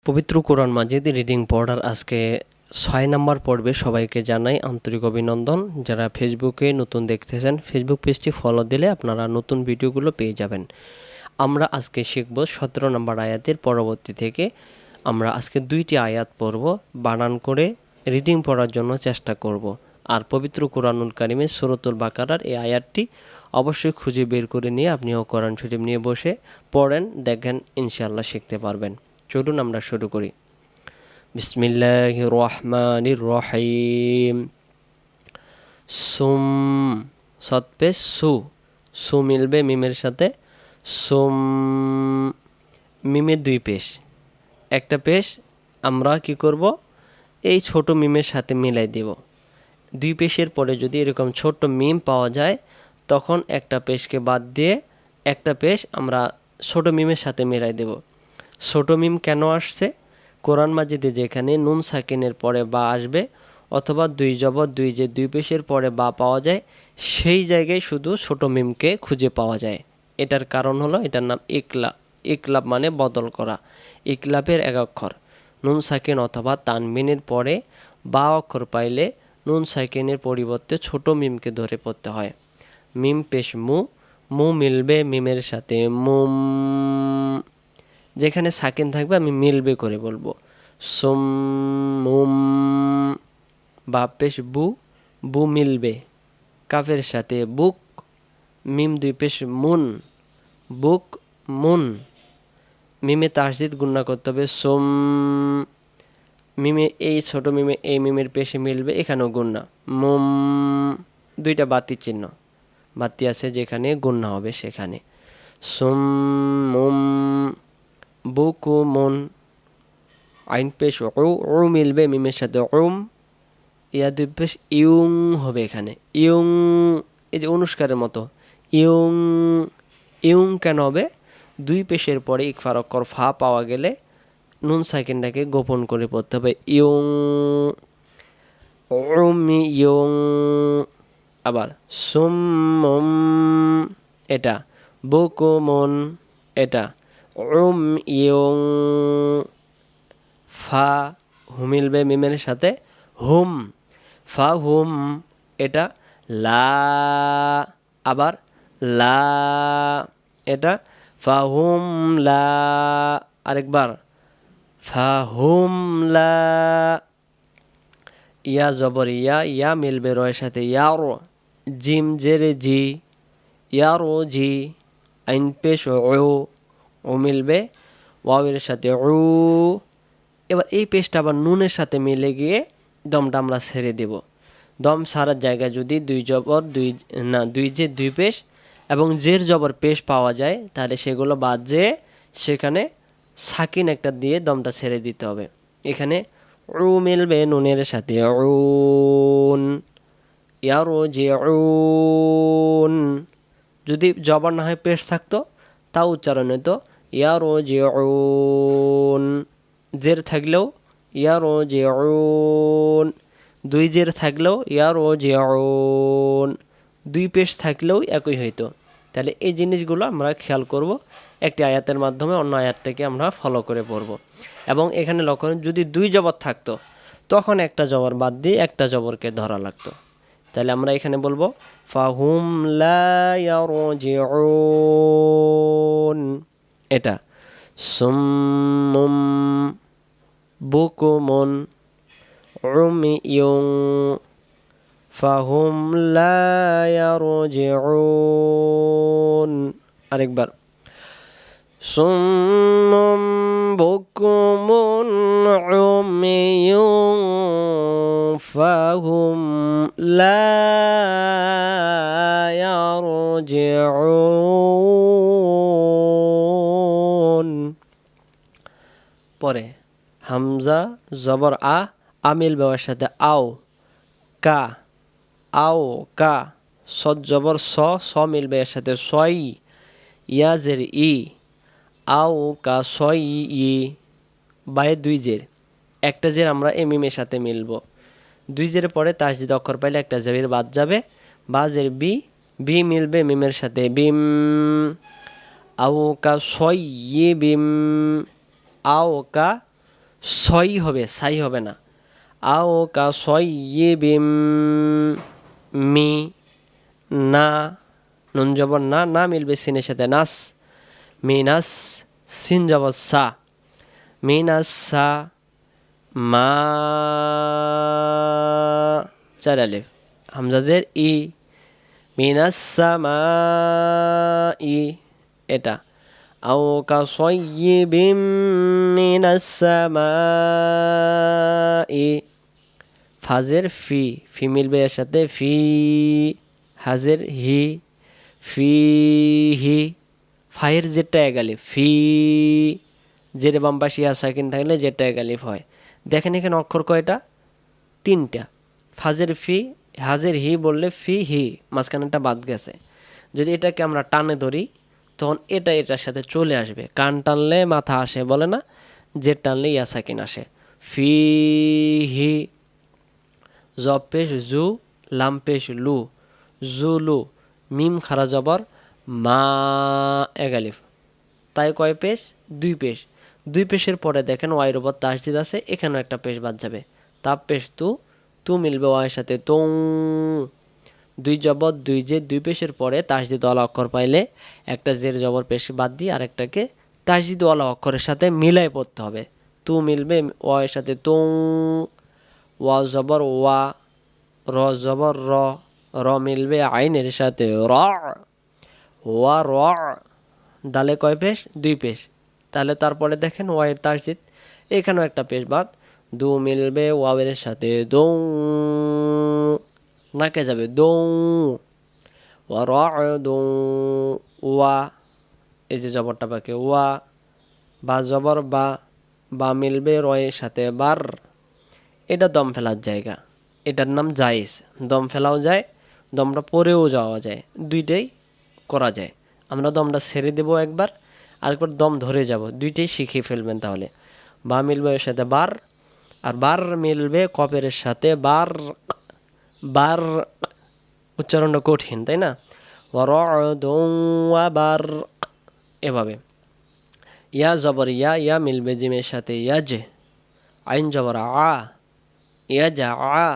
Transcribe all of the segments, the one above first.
পবিত্র কোরআন মাজিদ রিডিং পড়ার আজকে ৬ নম্বর পর্বে সবাইকে জানাই আন্তরিক অভিনন্দন। যারা ফেসবুকে নতুন দেখতেছেন ফেসবুক পেজটি ফলো দিলে আপনারা নতুন ভিডিওগুলো পেয়ে যাবেন। আমরা আজকে শিখব ১৭ নম্বর আয়াতের পরবর্তী থেকে আমরা আজকে ২টি আয়াত পড়ব, বানান করে রিডিং পড়ার জন্য চেষ্টা করব। আর পবিত্র কোরআনুল কারিমের সূরাতুল বাকারার এই আয়াতটি অবশ্যই খুঁজে বের করে নিয়ে আপনিও কোরআন শরীফ নিয়ে বসে পড়েন, দেখেন ইনশাআল্লাহ শিখতে পারবেন। চলুন আমরা শুরু করি। বিসমিল্লাহির রহমানির রহিম। সুম সৎ পেশ সু মিলবে মিমের সাথে। সুম মিমের দুই পেশ, একটা পেশ আমরা কি করব, এই ছোট মিমের সাথে মিলাই দেব। দুই পেশের পরে যদি এরকম ছোট মিম পাওয়া যায় তখন একটা পেশকে বাদ দিয়ে একটা পেশ আমরা ছোট মিমের সাথে মিলাই দেব। ছোট মিম কেন আসছে? কোরআন মাজিদে যেখানে নুন সাকিনের পরে বা আসবে অথবা দুই জবর দুই যে দুই পেশের পরে বা পাওয়া যায় সেই জায়গায় শুধু ছোট মিমকে খুঁজে পাওয়া যায়। এটার কারণ হলো এটার নাম ইকলাব। ইকলাব মানে বদল করা। ইকলাবের এক অক্ষর নুন সাকিন অথবা তানবিনের পরে বা অক্ষর পাইলে নুন সাকিনের পরিবর্তে ছোট মিমকে ধরে পড়তে হয়। মিম পেশ মু মিলবে মিমের সাথে মুম। যেখানে সাকিন থাকবে আমি মিলবে করে বলবো সুম মুম। বা পেশ বু মিলবে কাফের সাথে বুক। মিম দুই পেশ মুন, বুক মুন। মিমে তাসদিদ গুণনা করতে হবে সোম। মিমে এই ছোট মিমে এই মিমের পেশে মিলবে, এখানেও গুণনা মুম। দুইটা বাতি চিহ্ন, বাতি আছে যেখানে গুণনা হবে সেখানে। সোম মুম বুকুমুন। আইন পেশ ও মিলবে মিমের সাথে ওম। ইয়া দুই পেশ ইউং হবে এখানে ইউং, এই যে অনুষ্কারের মতো ইউং। ইউং কেন হবে? দুই পেশের পরে ইকফার অক্ষর ফা পাওয়া গেলে নুন সাইকেনটাকে গোপন করে পড়তে হবে ইউং ইউং। আবার সুম এটা বুকুমুন, এটা ইউং। ফা হুমিলবে মিমের সাথে হুম, ফা হুম। এটা লা, আবার লা, এটা ফা হুম লা। আরেকবার ফা হুম লা। ইয়া জবর ইয়া মিলবে রয়ের সাথে ইয়ারো। জিম জেরে জি, ইয়ারো জি। আইন পেশ ও মিলবে ওয়াওয়ের সাথে ও। এবার এই পেশটা আবার নুনের সাথে মিলে গিয়ে দমটা আমরা ছেড়ে দেব। দম সারার জায়গায় যদি দুই জবর দুই যে দুই পেশ এবং জের জবর পেশ পাওয়া যায় তাহলে সেগুলো বাদ যেয়ে সেখানে সাকিন একটা দিয়ে দমটা ছেড়ে দিতে হবে। এখানে উ মিলবে নুনের সাথে উন, ইয়ারো যে উন। যদি জবর না হয় পেশ থাকতো তাও উচ্চারণ হতো ইয়ারো যে উন। জের থাকলেও ইয়ারো যে উন, দুই জের থাকলেও ইয়ারো যে উন, দুই পেশ থাকলেও একই হইতো। তাহলে এই জিনিসগুলো আমরা খেয়াল করব। একটি আয়াতের মাধ্যমে অন্য আয়াতটাকে আমরা ফলো করে পড়ব। এবং এখানে লক্ষ্য করুন যদি দুই জবর থাকতো তখন একটা জবর বাদ দিয়ে একটা জবরকে ধরা লাগতো। তাহলে আমরা এখানে বলবো ফাহুম লা ইয়ারজিউন, এটা সুম্মুম বুকুমুন উমিয়ুন ফাহুম লা ইয়ারজিউন। আরেকবার সুম্মুম বুকুমুন উমিয়ুন ফাহুম লা ইয়ারজিউন। পরে হামজা জবর আ মিলবে ওর সাথে আও কা, আও কা। সদ জবর স মিলবে এর সাথে সই। ইয়াজের ই, আও কা সই ই। বায়ে দুই জের, একটা জের আমরা মিমের সাথে মিলব। দুই জের পরে তাসদিদ অক্ষর পাইলে একটা জের বাদ যাবে। বা জের বি মিলবে মিমের সাথে বিম। আও কা সই বিম, আও কা সই হবে, সাই হবে না। আও কা সয়্যিবিম মি না, নুন জবর না, না মিলবে সিনের সাথে নাস, মিনাস, সিন জবর সা, মিনাস সা, মা, চার আলিফ, হামজাজের ই, মিনাস সামা ই, এটা। আও কা সয়্যিবিম মিনাস সামাই, ফাজের ফি, ফি মিলবে এর সাথে ফি, হাজের হি, ফি হি, ফায়ের জেরটা এক আলিফ, ফি জের বাম পাশে ইয়া সাকিন থাকলে জেরটা এক আলিফ হয়। দেখেন এখানে অক্ষর কয়টা? তিনটা। ফাজের ফি, হাজের হি বললে ফি হি, মাঝখানেরটা বাদ গেছে। যদি এটাকে আমরা টানে ধরি তখন এটা এটার সাথে চলে আসবে। কান টানলে মাথা আসে বলে না, জের টানলে ইয়া সাকিন আসে। ফি হি, জব পেশ জু, লাম পেশ লু, জুলু, মিম খারা জবর মা, এক আলিফ। তাই কয় পেশ? দুই পেশ। দুই পেশের পরে দেখেন ওয়াইয়ের উপর তাসদিদ আছে, এখানেও একটা পেশ বাদ যাবে। তাপ পেশ তু, তু মিলবে ওয়াইয়ের সাথে তৌ, দুই জবর দুই জের দুই পেশের পরে তাসদিদ ওয়ালা অক্ষর পাইলে একটা জের জবর পেশ বাদ দিয়ে আরেকটাকে তাসদিদ ওয়ালা অক্ষরের সাথে মিলাই পড়তে হবে। তু মিলবে ওয়াইয়ের সাথে তৌ, ওয়া জবর ওয়া, র জবর র, র মিলবে আইনের সাথে র, ওয়া র। দালে কয় পেশ? দুই পেশ। তাহলে তারপরে দেখেন ওয়াইয়ের তাসদিদ, এখানেও একটা পেশ বাদ, দু মিলবে ওয়াওয়ের সাথে দৌ, নাকে যাবে দৌ, ওয়া র দৌ, ওয়া, এই যে জবরটা বাকি ওয়া, বা জবর বা, বা মিলবে রয়ের সাথে বার, এটা দম ফেলার জায়গা, এটার নাম জায়েজ। দম ফেলাও যায়, দমটা পরেও যাওয়া যায়, দুইটাই করা যায়। আমরা দমটা ছেড়ে দেবো একবার, আরেকবার দম ধরে যাব, দুইটাই শিখে ফেলবেন তাহলে। বা মিলবে এর সাথে বার, আর বার মিলবে কপের সাথে বার, বার উচ্চারণটা কঠিন তাই না? বার, এভাবে। ইয়া জবর ইয়া, ইয়া মিলবে জিমের সাথে ইয়াজ, আইন জবর আ, ইয়া যা আ,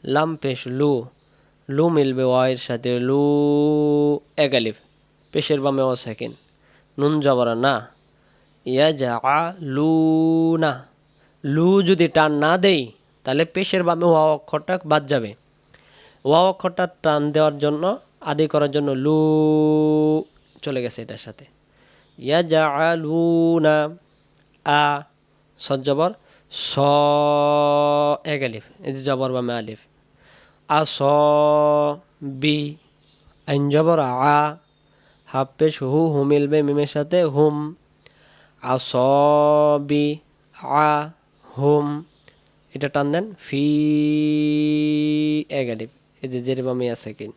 লাম পেশ লু, লু মিলবে ওয়াইয়ের সাথে লু, এক আলিফ, পেশের বামে ও সেকেন্ড, নুন জবর না, ইয়া যা আ লু না। লু যদি টান না দেই তাহলে পেশের বামে ওয়া অক্ষরটা বাদ যাবে। ওয়া অক্ষরটা টান দেওয়ার জন্য, আদি করার জন্য লু চলে গেছে এটার সাথে। ইয়া যা আ লু না, আ সদ জবর স, এক আলিফ, এই যে জবর বামে আলিফ, আ স বি, আইন জবর আ, হাফ পেশ হু, হু মিলবে মিমের সাথে হুম, আ স বি, আ হুম, এটা টান দেন ফি, এক আলিফ, এই যে জের বামে আছে কি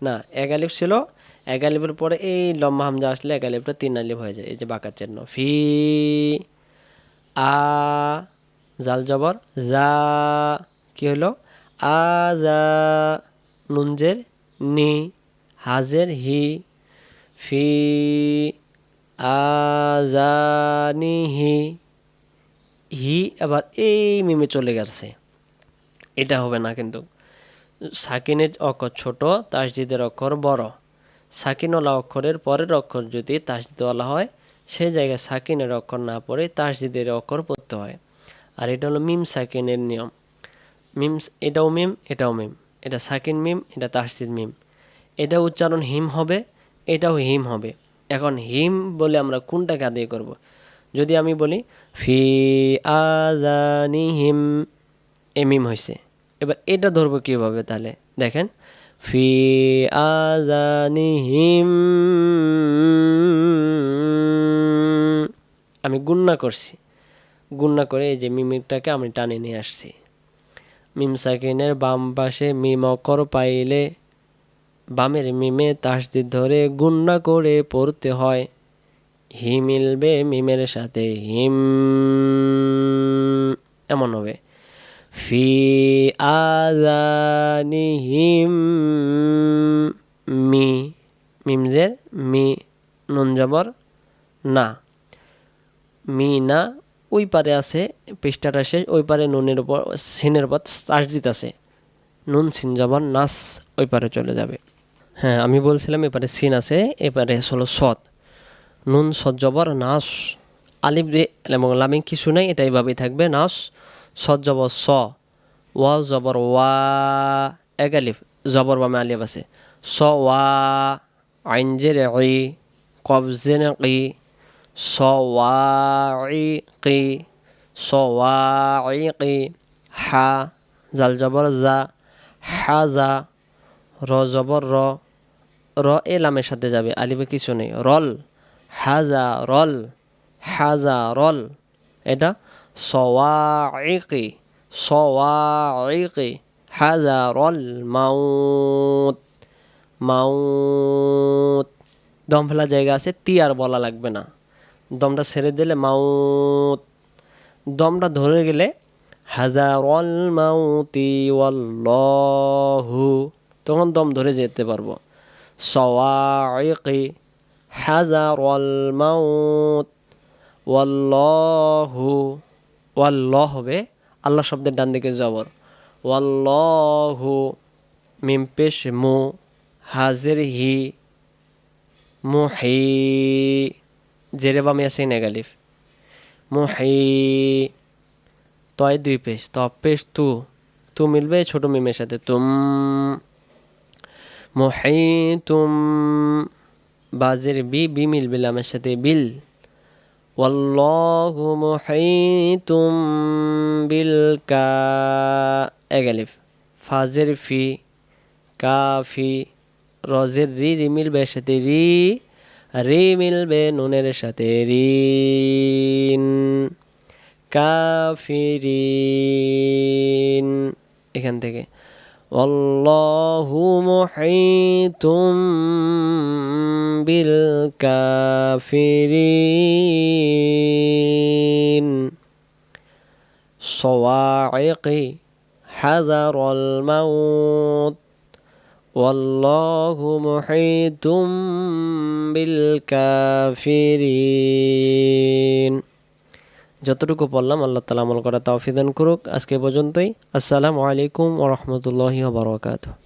না, এক আলিফ ছিল, এক আলিফের পরে এই লম্বা হামজা আসলে এক আলিফটা তিন আলিফ হয়ে যায়, এই যে বাঁকার চিহ্ন ফি, আ জাল জবর যা, কি হলো আ যা, নুনজের নি, হাজের হি, ফি আজানিহি, হি আবার এই মিমে চলে গেছে, এটা হবে না কিন্তু। সাকিনের অক্ষর ছোট, তাসদিদের অক্ষর বড়। সাকিনওয়ালা অক্ষরের পরের অক্ষর যদি তাসদিদওয়ালা হয়, সেই জায়গায় সাকিনের অক্ষর না পড়ে তাসদিদের অক্ষর পড়তে হয়। আর এটা হলো মিম সাকিনের নিয়ম। মিম, এটাও মিম, এটাও মিম, এটা সাকিন মিম, এটা তাসদিদ মিম, এটা উচ্চারণ হিম হবে, এটাও হিম হবে। এখন হিম বলে আমরা কোনটাকে আদায় করব? যদি আমি বলি ফি আযানিহিম, এ মিম হয়েছে, এবার এটা ধরবো কীভাবে? তাহলে দেখেন ফি আযানিহিম, আমি গুন্না করছি, গুন্না করে এই যে মিমিটাকে আমি টানে নিয়ে আসছি। মিম সাকিনের বাম পাশে মিম অক্ষর পাইলে বামের মিমে তাসদিদ ধরে গুন্না করে পড়তে হয়। হি মিলবে মিমের সাথে হিম, এমন হবে ফি আযানিহিম মি, মিমজের মি, নুন জবর না, মি না, ওই পারে আছে, পৃষ্ঠাটা শেষ, ওই পারে নুনের উপর সিনের উপর তাসদিদ আছে, নুন সিন জবর নাস, ওই পারে চলে যাবে। হ্যাঁ, আমি বলছিলাম এপারে সিন আছে, এপারে হলো সদ, নুন সদ জবর নাস, আলিফ রে এবং লামে কিছু নাই, এটা এইভাবেই থাকবে নাস, সদ জবর স, ওয়া জবর ওয়া, এক আলিফ, জবর বামে আলিফ আছে, স ওয়া, আইন জেরে ই, কফ জেনে কি, স ওয়া ই কি, স ওয়া ই কি, হা জাল জবর জা, হা জা, র জবর র, র এ লামের সাথে যাবে, আলিফে কিছু নেই, রল, হাজা রল, হাজা রল, এটা সওয়াইকি, সওয়াইকি, হাজা রল মাউত, মাউত। দম ফেলা জায়গা আছে, তি আর বলা লাগবে না, দমটা ছেড়ে দিলে মাউত, দমটা ধরে গেলে হাজারল মাউতি ওয়াল্লাহু, তখন দম ধরে যেতে পারবো। সওয়াইকি হাজারল মাউত ওয়াল্লাহু, ওয়াল্লাহ হবে আল্লাহ শব্দের ডান দিকে জবর, ওয়াল্লাহু, মিম পেশ মু, হাজির হি, মুহি, জেরে বামে আছে নেগালিফ, মুহি, তয় দুই পেশ, ত পেশ তু, তু মিলবে ছোট মিমের সাথে, তুম, মুহিতুম, বাজের বি, বি মিলবে লামের সাথে বিল, ওয়াল্লাহু মুহিতুম বিল কা, এক আলিফ, ফাজের ফি, কাফি, রজের রি, রি মিলবে সাথে রি, রি মিলবে নুনের সাথে রিন, কাফিরিন, এখান থেকে ওয়াল্লাহু মুহিতুম বিল কাফিরিন, সওয়াইকি হাযারাল মাউত ওয়াল্লাহু মুহিতুম বিল কাফিরিন। যতটুকু বললাম আল্লাহ তাআলা আমল করা তৌফিক দান করুক। আজকে পর্যন্তই। আসসালামু আলাইকুম ওয়া রাহমাতুল্লাহি ওয়া বারাকাতুহু।